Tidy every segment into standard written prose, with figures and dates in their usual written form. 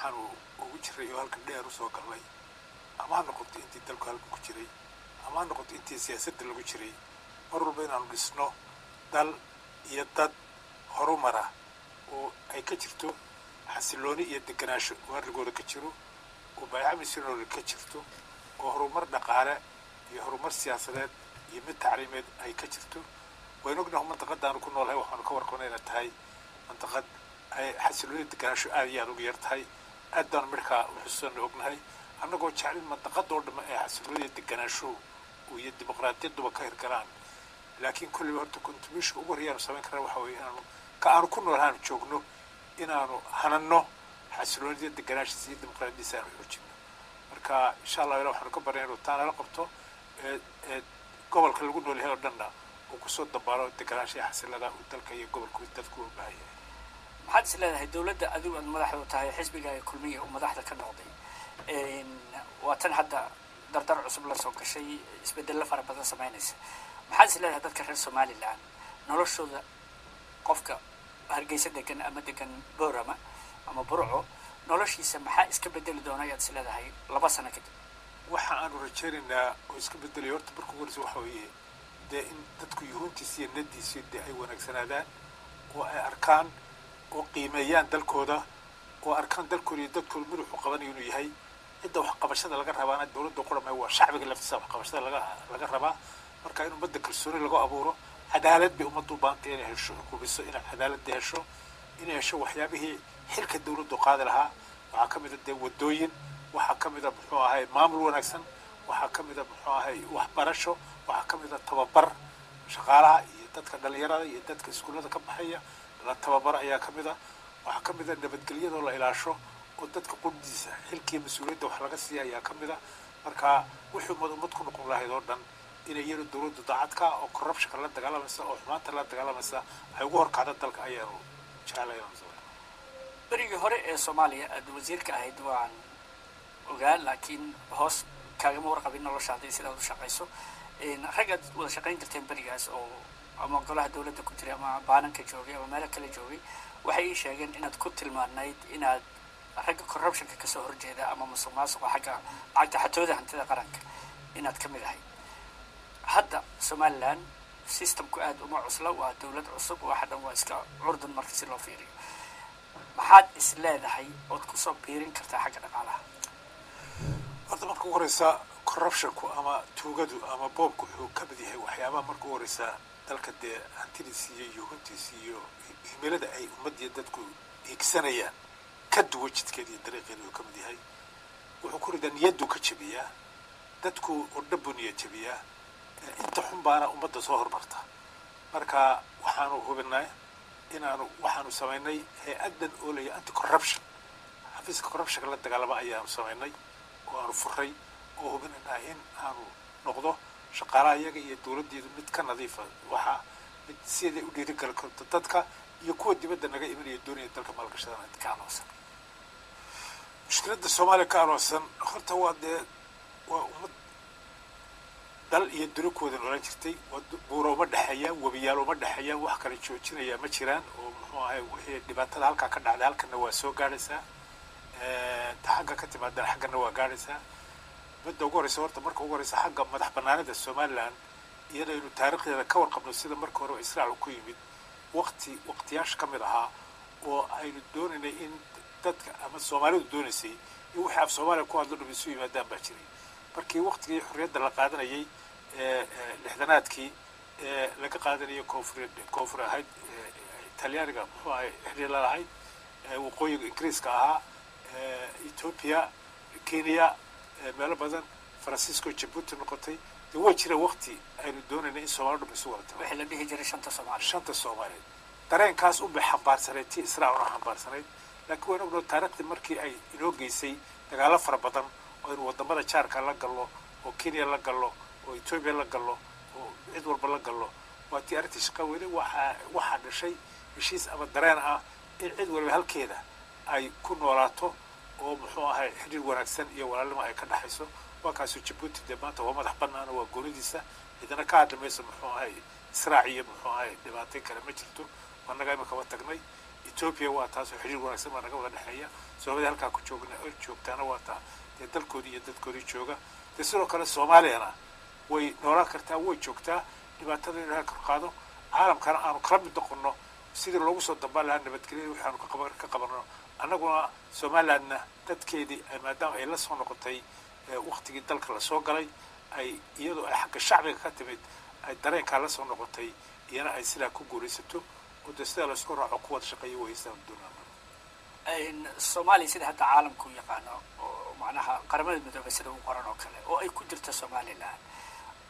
waxaanu ugu jiray oo halkan dheer u soo galnay ama ha noqoto intii dalku halkan ku jiray ama ha noqoto intii siyaasadda lagu jiray mar walba inaanu dhisno dal iyo dad horumara oo ay ka jirto xasilooni iyo deganaansho waarigooda ka jiro oo baayacmisinooda ka jirto oo horumar dhaqaale iyo horumar siyaasadeed iyo mid tacriimeed ay ka jirto waynu ognahay mantaqadaanu ku noolahay waxaanu ka warqabnay inay tahay mantaqad ay xasilooni deganaansho aad iyo aad ugu yar tahay aad baan markaa uxusuusanna ognahay annagoo jeclin mantaqadoo dhamma ee xasilooni deganaansho iyo dimuqraadiyaduba ka hirgalaan laakiin kulliba horta contribution ugu horeeyaanu samayn karna waxa weeye inaanu ka aanu ku noolahaanu joogno inaanu hananno xasiloonida deganaashiisa iyo dimuqraadiyadiisa aanu xoojinno marka insha allah ilaa waxaanu ka barnay inuu taa nala qabto gobolka lagu nool yahay oo dhanna uu kusoo dabaalo deganaanshiya xasilada uu dalka iyo gobolku dadku u baahan yahay maxaad is leedahay dowladda adigu aad madaxda u tahay xisbiga ay kulmiya uu madaxda ka noqday waa tan hadda dardar cusub la soo gashay isbedello fara badan samaynaysa maxaad is leedahay dadka reer somaliland noloshooda qofka hargeysa degan ama degan boorama ama burco noloshiisa maxaa iska bedeli doona ayaad is leedahay 2 sano kadib waxa aanu rajaynaynaa oo iska beddelay horta marka ugu horeysa waxa weeye dee in dadku yuhuuntiisa iyo nadiisa dee ay wanaagsanaadaan oo ay arkaan oo qiimeeyaan dalkooda oo arkaan dalkooda iyo dadkooda madaxu qabanayo inuu yahay cidda wax qabashada laga rabaana dowladda qurama waa shacbiga laftiisa wax qabashada laga rabaa marka in ummadda kalsooni lagu abuuro cadaalad bay ummaddu u baahantay inay hesho hubiso inay cadaaladda hesho inay hesho waxyaabihii xilka dowladdu qaadi lahaa waxaa ka mid a dee waddooyin waxaa ka mid a muxuu ahay maamul wanaagsan waxaa ka mid a muxuu ahay waxbarasho waxaa ka mid a tababar shaqaalaha iyo dadka dhalinyarada iyo dadka iskuullada ka baxaya la tababar ayaa ka mid a waxaa ka mid a nabadgelyadoo la ilaasho oo dadka quddiisa xilkii mas-uuliyadda wax laga siiya ayaa ka mid a marka wixii ummad ku noqon lahayd oo dhan inay iyadu dowladdu daacadka oo corruptionka la dagaalamaysa oo xumaanta la dagaalamaysa ay ugu horkacda dalka ayaanu jecelayaa berigii hore ee soomaaliya aad wasiirka ahayd waan ogaa laakiin hoos kaagama warqabin noloshaada sidaad u shaqayso raggaad wada shaqayn jirteen berigaas oo ama golaha dowladda ku jiray ama baananka joogay ama meelo kale joogay waxay ii sheegeen inaad ku tilmaanayd inaad ragga corruptionka kasoo horjeeda ama musuqmaasuqa xagga lacagta xatooda hantida qaranka inaad ka mid ahayd hadda somaliland systemku aad uma cusla waa dowlad cusub waxa dhan waa iska curdun marka si loo fiiriyo maxaad is leedahay ood kusoo biirin kartaa xagga dhaqaalaha horta marka ugu horeysa corruptionku ama tuugadu ama boobku wuxuu ka mid yahay waxyaabaha marka ugu horeysa dalka dee hantidiisa iyo yuhuntiisa iyo himilada ay ummaddiiyo dadku hiigsanayaan ka duwan jidkeeda iyo dariiqeeda uu ka mid yahay wuxuu ku ridaa niyaddu ka jabiyaa dadku oo dhanbuu niyad jabiyaa inta xun baana ummadda soo hormarta marka waxaanu hubinay waxaanu samaynay hay-addan oo leeyahay anti corruption xafiiska corruptionka la dagaalama ayaanu samaynay oo aanu furay oo hubinayna in aanu noqdo shaqaalaha iyaga iyo dowladdeedu mid ka nadiifa waxaa mid siday u dhiirigali karto dadka iyo kuwa dibadda naga imanaya doonaya dalka maalgashadana ka aloonsan mushkiladda soomaaliya ka aloonsan horta waa dee waa ummad dal iyo durikooda noolan jirtay buuro uma dhexeeyaan webiyaal uma dhexeeyaan wax kale joojinaya ma jiraan oo muxuu ahay wixii dhibaatada halkaa ka dhacday halkana waa soo gaadhaysaa ta xagga ka timaadana xaggana waa gaadhaysaa midda ugu horeysa horta marka ugu horeysa xagga madax banaanida somaliland iyada aynu taariikhdeeda ka warqabno sida marka hore israac ku yimid waqtiyaasha ka mid ahaa oo aynu doonaynay in dadka ama soomaalidu doonaysay in wixii af soomaaliya ku hadlo dhum isu yimaadaan baa jiray markii waqtigii xorriyadda la qaadanayay lixdanaadkii laga qaadanayay koonfur ahayd talyaaniga muxuu ahay xiriir la lahayd waqooyiga ingiriiska ahaa ethiopia kenya meelo badan faransiisko jabuuti noqotay dee waa jira waqti aynu doonaynay in soomaali dhum isu wadato wixii la dhihi jiray shanta soomaaliyeed dareenkaas unbay xambaarsanayd tii israac una xambaarsanayd laakiin waan ogno taariikhdii markii ay inoo geysay dagaallo fara badan oo aynu waddamada jaarka la gallo oo kenya la gallo oo ethiopia la gallo oo cid walba la gallo waa tii arrintii shaqa weli waxaa dhashay heshiis ama dareen ah in cid walba halkeeda ay ku noolaato oo muxuu ahay xiriir wanaagsan iyo walaalnimo ay ka dhaxayso waa kaasoo jabuuti dee maanta waa madax banaana waa goonidiisa cidana ka hadli mayso muxuu ahay israac iyo muxuu ahay dhibaatay kale ma jirto annaga imika wa tagnay ethiopia waa taas oo xiriir wanaagsan baa naga wada dhexeeya soomaalida halkaa ku joogtaana waa taa dee dalkoodii iyo dadkoodii jooga dee sidoo kale soomaaliyana way noolaan kartaa way joogtaa dhibaatada in laga kor qaado caalamkana aanu kala mid noqono sidii loogu soo dambaan lahaa nabadgelyada waxaanu ka qabanno annaguna somalilandna dadkeedii maadaama ay la soo noqotay waktigii dalka lasoo galay ay iyadoo ay xagga shacbiga ka timid ay dareenkaa la soo noqotay iyana ay sidaa ku guulaysato oo dee sidaa laisku raaco ku wada shaqeeyo waysaan doonaa soomaaliya sida hadda caalamku yaqaano oo macnaha qaramada midoobay sida u qoran oo kale oo ay ku jirto somaliland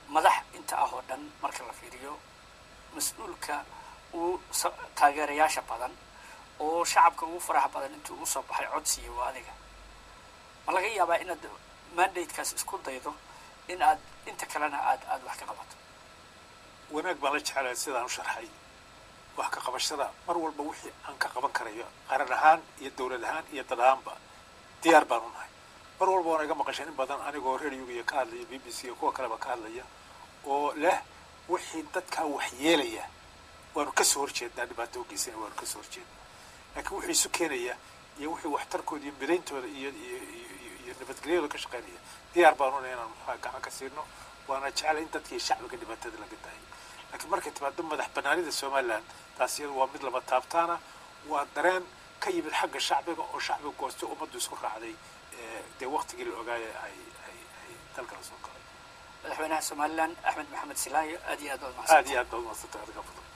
madax inta ah oo dhan marka la fiiriyo mas-uulka uu taageerayaasha badan oo shacabka ugu faraha badan intuu usoo baxay codsiyo waa adiga ma laga yaabaa inaad mandatekaas isku daydo in aad inta kalena aad wax ka qabato wanaag baan la jecelahay sidaan u sharxay wax ka qabashada mar walba wixii aan ka qaban karayo qaran ahaan iyo dawlad ahaan iyo dad ahaanba diyaar baan u nahay mar walba waan iga maqashay in badan anigoo radioga iyo ka hadlaya b b c iyo kuwa kaleba ka hadlaya oo leh wixii dadkaa wax yeelaya waanu kasoo horjeednaa dhibaato ugeysana waanu kasoo horjeednaa laakiin wixii isu keenaya iyo wixii waxtarkooda iyo midayntooda iyo nabadgelyadooda ka shaqeynaya diyaar baan u nahay inaan maxaa gacan ka siino waana jeclay in dadkii shacbiga dhibaatada laga daayay laakiin markay timaado madax banaanida somaliland taas iyadu waa mid laba taabtaana waa dareen ka yimid xagga shacbiga oo shacbiga goostay ummaddu isku raacday dee waktigii la ogaaya ay dalka la soo galay madaxweynaha somaliland axmed maxamed silaayo aad iyo aad baad mahadsantahay adiga fadlan